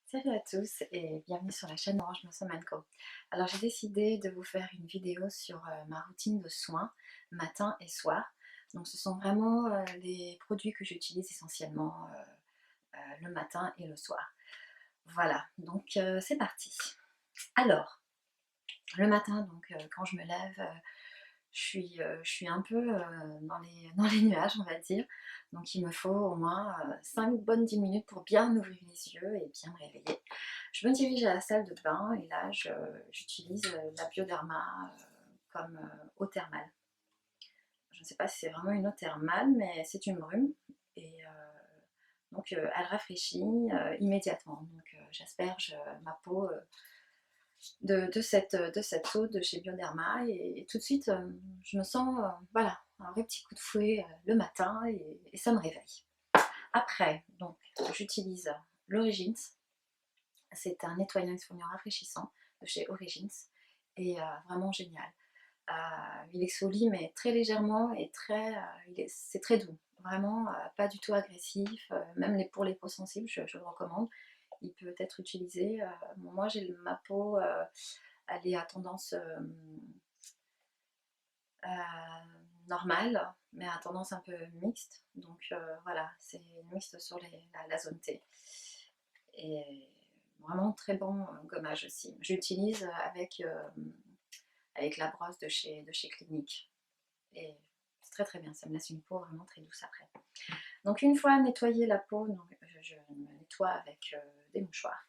Salut à tous et bienvenue sur la chaîne Orange Blossom Co. Alors j'ai décidé de vous faire une vidéo sur ma routine de soins matin et soir. Donc ce sont vraiment les produits que j'utilise essentiellement le matin et le soir. Voilà, donc c'est parti. Alors, le matin, donc quand je me lève, je suis un peu dans les nuages, on va dire. Donc il me faut au moins 5 bonnes 10 minutes pour bien ouvrir les yeux et bien me réveiller. Je me dirige à la salle de bain et là j'utilise la Bioderma comme eau thermale. Je ne sais pas si c'est vraiment une eau thermale, mais c'est une brume et donc elle rafraîchit immédiatement. Donc j'asperge ma peau de cette eau de chez Bioderma et tout de suite je me sens voilà, un vrai petit coup de fouet le matin et ça me réveille. Après, donc j'utilise l'Origins, c'est un nettoyant exfoliant rafraîchissant de chez Origins et vraiment génial. Il exfolie mais très légèrement et c'est très doux, vraiment pas du tout agressif, même pour les peaux sensibles je le recommande. Il peut être utilisé, moi j'ai ma peau, elle est à tendance normale, mais à tendance un peu mixte. Donc voilà, c'est mixte sur la zone T. Et vraiment très bon gommage aussi. J'utilise avec la brosse de chez Clinique. Et c'est très très bien, ça me laisse une peau vraiment très douce après. Donc une fois nettoyée la peau, donc, je me nettoie avec des mouchoirs.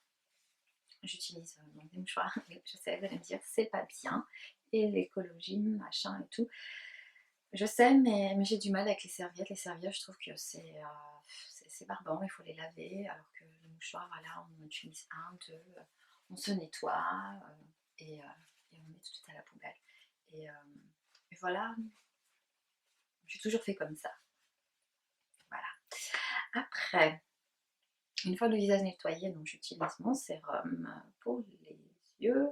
J'utilise donc des mouchoirs, je sais, vous allez me dire c'est pas bien, et l'écologie, machin et tout. Je sais, mais j'ai du mal avec les serviettes. Les serviettes, je trouve que c'est barbant, il faut les laver, alors que les mouchoirs, voilà, on en utilise un, deux, on se nettoie et on met tout de suite à la poubelle. Et, euh, et voilà, j'ai toujours fait comme ça. Voilà. Après, une fois le visage nettoyé, donc j'utilise mon sérum pour les yeux.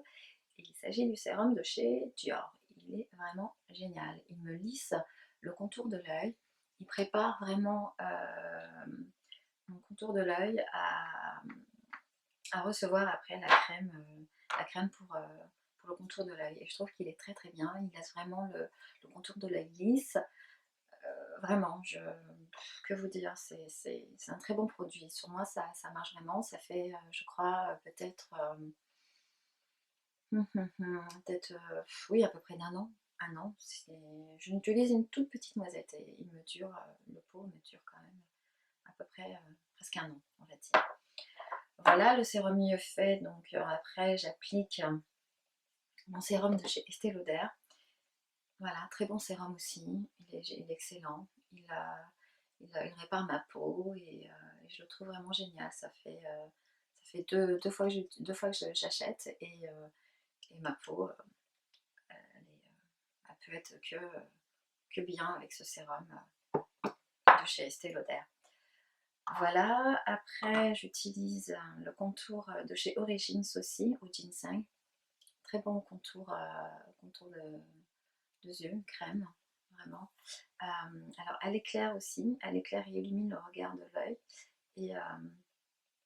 Et il s'agit du sérum de chez Dior. Il est vraiment génial. Il me lisse le contour de l'œil. Il prépare vraiment mon contour de l'œil à recevoir après la crème pour le contour de l'œil. Et je trouve qu'il est très très bien. Il laisse vraiment le contour de l'œil lisse. Vraiment, que vous dire, c'est un très bon produit. Sur moi, ça marche vraiment. Ça fait, je crois, peut-être peut-être, oui, à peu près d'un an. Un an. Je n'utilise une toute petite noisette et il me dure, le pot me dure quand même à peu près presque un an, on va dire. Voilà, le sérum mieux fait. Donc après, j'applique mon sérum de chez Estée Lauder. Voilà, très bon sérum aussi. Il est excellent. Il répare ma peau et je le trouve vraiment génial. Ça fait deux fois que j'achète et ma peau, elle peut être que bien avec ce sérum de chez Estée Lauder. Voilà, après j'utilise le contour de chez Origins aussi, au ginseng. Très bon contour, contour de yeux, crème, vraiment. Alors elle éclaire aussi, elle éclaire et illumine le regard de l'œil. Et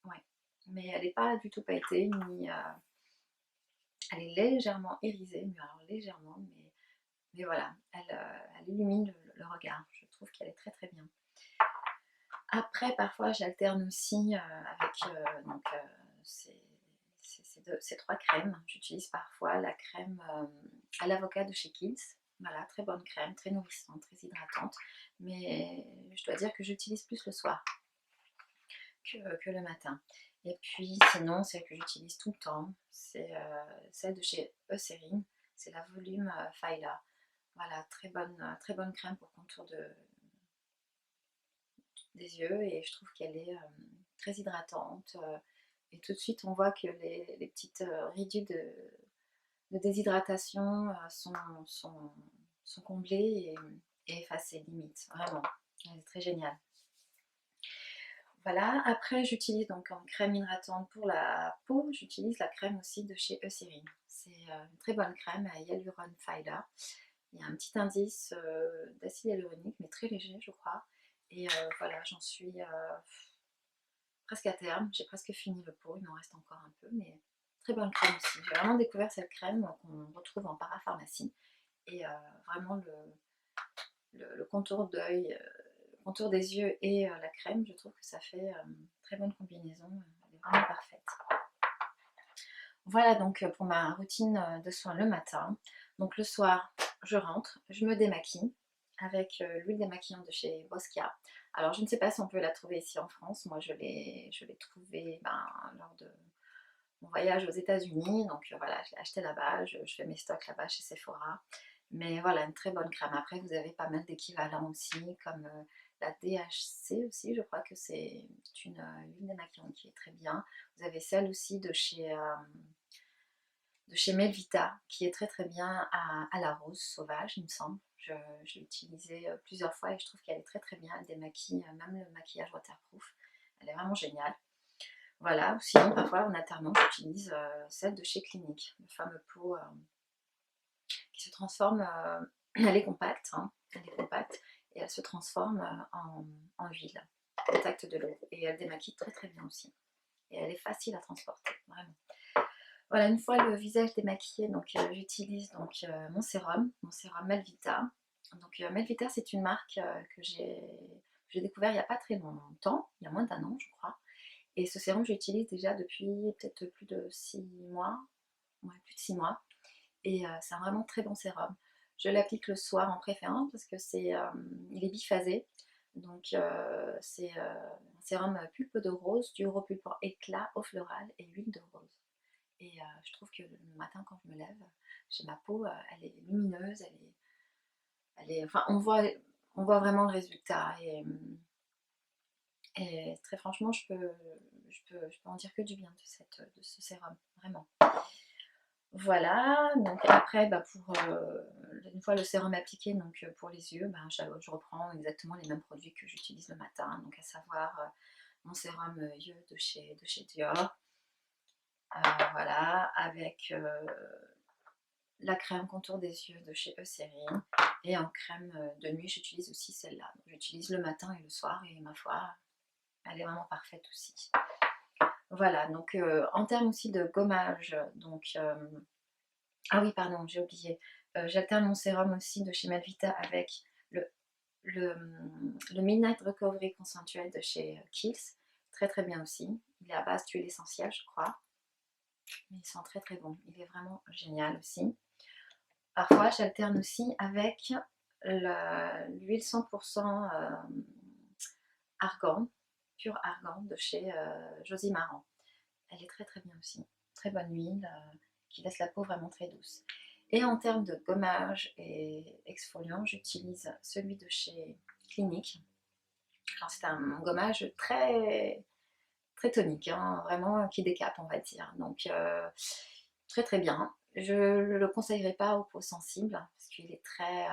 ouais, mais elle n'est pas du tout pailletée, elle est légèrement irisée, mais alors légèrement, mais voilà, elle illumine le regard. Je trouve qu'elle est très très bien. Après, parfois, j'alterne aussi avec donc, ces trois crèmes. J'utilise parfois la crème à l'avocat de chez Kiehl's. Voilà, très bonne crème, très nourrissante, très hydratante. Mais je dois dire que j'utilise plus le soir que le matin. Et puis, sinon, celle que j'utilise tout le temps, c'est celle de chez Eucerin. C'est la volume Phyla. Voilà, très bonne crème pour contour des yeux et je trouve qu'elle est très hydratante et tout de suite on voit que les petites ridules de déshydratation sont comblées et effacées limite, vraiment, elle est très géniale. Voilà, après j'utilise donc en crème hydratante pour la peau, j'utilise la crème aussi de chez Eucerin. C'est une très bonne crème à Hyaluron Fiber. Il y a un petit indice d'acide hyaluronique mais très léger je crois. Et voilà, j'en suis presque à terme, j'ai presque fini le pot, il m'en reste encore un peu, mais très bonne crème aussi. J'ai vraiment découvert cette crème qu'on retrouve en parapharmacie et vraiment le contour d'œil, le contour des yeux et la crème, je trouve que ça fait une très bonne combinaison, elle est vraiment parfaite. Voilà donc pour ma routine de soins le matin. Donc le soir, je rentre, je me démaquille avec l'huile démaquillante de chez Boscia. Alors je ne sais pas si on peut la trouver ici en France, moi je l'ai trouvée lors de mon voyage aux États-Unis, donc voilà, je l'ai acheté là-bas, je fais mes stocks là-bas chez Sephora. Mais voilà, une très bonne crème. Après, vous avez pas mal d'équivalents aussi, comme la DHC aussi, je crois que c'est une huile démaquillante qui est très bien. Vous avez celle aussi de chez Melvita, qui est très très bien à la rose sauvage, il me semble. Je l'ai utilisée plusieurs fois et je trouve qu'elle est très très bien. Elle démaquille même le maquillage waterproof. Elle est vraiment géniale. Voilà, ou sinon parfois en alternance j'utilise celle de chez Clinique, le fameux pot qui se transforme, elle est compacte, hein, elle est compacte et elle se transforme en huile, au contact de l'eau. Et elle démaquille très très bien aussi. Et elle est facile à transporter, vraiment. Voilà, une fois le visage démaquillé, donc j'utilise donc mon sérum Melvita. Donc Melvita, c'est une marque que j'ai découvert il n'y a pas très longtemps, il y a moins d'1 an je crois. Et ce sérum, j'utilise déjà depuis peut-être plus de 6 mois, ouais, plus de 6 mois. Et c'est un vraiment très bon sérum. Je l'applique le soir en préférence parce que il est biphasé. Donc c'est un sérum pulpe de rose, du pulpe éclat, eau florale et huile de rose. Et je trouve que le matin quand je me lève, j'ai ma peau, elle est lumineuse, enfin on voit vraiment le résultat. Et très franchement, je peux en dire que du bien de ce sérum, vraiment. Voilà, donc après, une fois le sérum appliqué, donc pour les yeux, je reprends exactement les mêmes produits que j'utilise le matin, donc à savoir mon sérum yeux de chez Dior, voilà, avec la crème contour des yeux de chez Eucérine, et en crème de nuit, j'utilise aussi celle-là. J'utilise le matin et le soir, et ma foi, elle est vraiment parfaite aussi. Voilà, donc en termes aussi de gommage, donc ah oui, pardon, j'ai oublié. J'alterne mon sérum aussi de chez Melvita avec le, le Midnight Recovery Concentrate de chez Kiehl's. Très très bien aussi. Il est à base d'huile essentielle, je crois. Mais il sent très très bon. Il est vraiment génial aussi. Parfois, j'alterne aussi avec l'huile 100% argan, pur argan de chez Josie Maran. Elle est très très bien aussi. Très bonne huile qui laisse la peau vraiment très douce. Et en termes de gommage et exfoliant, j'utilise celui de chez Clinique. Alors c'est un gommage très, très tonique, hein, vraiment qui décape on va dire. Donc très très bien. Je ne le conseillerais pas aux peaux sensibles parce qu'il est très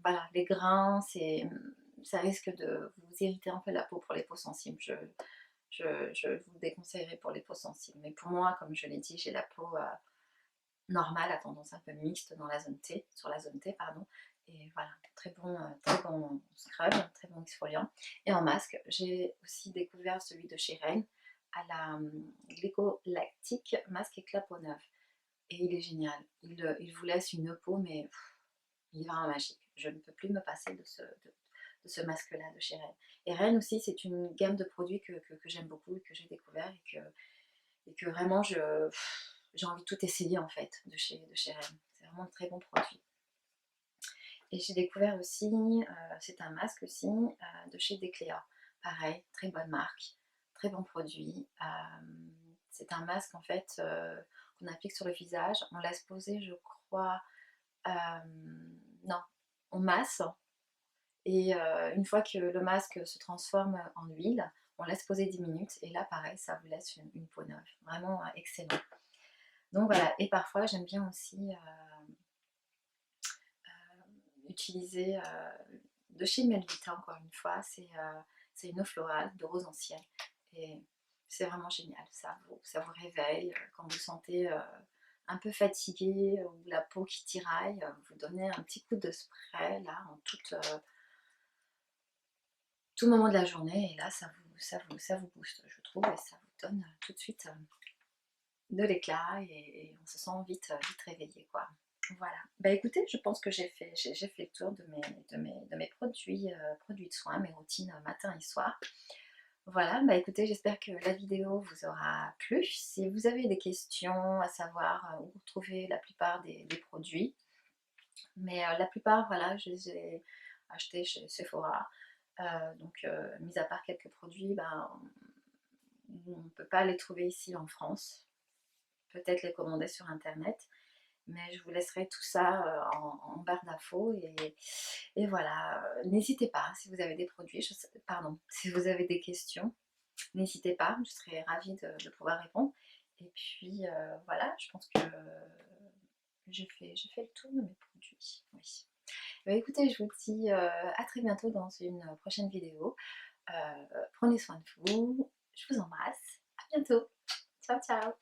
voilà, les grains, ça risque de vous irriter un peu la peau pour les peaux sensibles. Je vous déconseillerais pour les peaux sensibles. Mais pour moi, comme je l'ai dit, j'ai la peau normale à tendance un peu mixte dans la zone T, sur la zone T, pardon. Et voilà, très bon scrub, très bon exfoliant. Et en masque, j'ai aussi découvert celui de chez Rennes à la glycolactique masque éclat peau neuve. Et il est génial. Il vous laisse une peau, mais il est vraiment magique. Je ne peux plus me passer de ce masque-là de chez Rennes. Et Rennes aussi, c'est une gamme de produits que j'aime beaucoup et que j'ai découvert et que vraiment j'ai envie de tout essayer en fait de chez Rennes. C'est vraiment un très bon produit. Et j'ai découvert aussi, c'est un masque aussi de chez Decléa. Pareil, très bonne marque, très bon produit. C'est un masque en fait qu'on applique sur le visage. On laisse poser, je crois, non, on masse. Et une fois que le masque se transforme en huile, on laisse poser 10 minutes. Et là, pareil, ça vous laisse une peau neuve. Vraiment excellent. Donc voilà, et parfois j'aime bien aussi utiliser de chez Melvita, encore une fois, c'est une eau florale de rose ancienne. Et c'est vraiment génial, ça vous réveille quand vous sentez un peu fatigué ou la peau qui tiraille, vous donnez un petit coup de spray là en toute tout moment de la journée, et là ça vous booste, je trouve, et ça vous donne tout de suite de l'éclat, et on se sent vite réveillé, quoi. Voilà. Bah écoutez, je pense que j'ai fait le tour de mes produits, produits de soins, mes routines matin et soir. Voilà, bah écoutez, j'espère que la vidéo vous aura plu. Si vous avez des questions, à savoir où retrouver la plupart des produits, mais la plupart, voilà, je les ai achetés chez Sephora. Donc, mis à part quelques produits, ben, on ne peut pas les trouver ici en France. Peut-être les commander sur internet, mais je vous laisserai tout ça en barre d'infos, et voilà. N'hésitez pas si vous avez des produits, pardon, si vous avez des questions, n'hésitez pas, je serai ravie de pouvoir répondre. Et puis voilà, je pense que j'ai fait le tour de mes produits. Oui. Bah, écoutez, je vous dis à très bientôt dans une prochaine vidéo. Prenez soin de vous, je vous embrasse, à bientôt, ciao ciao.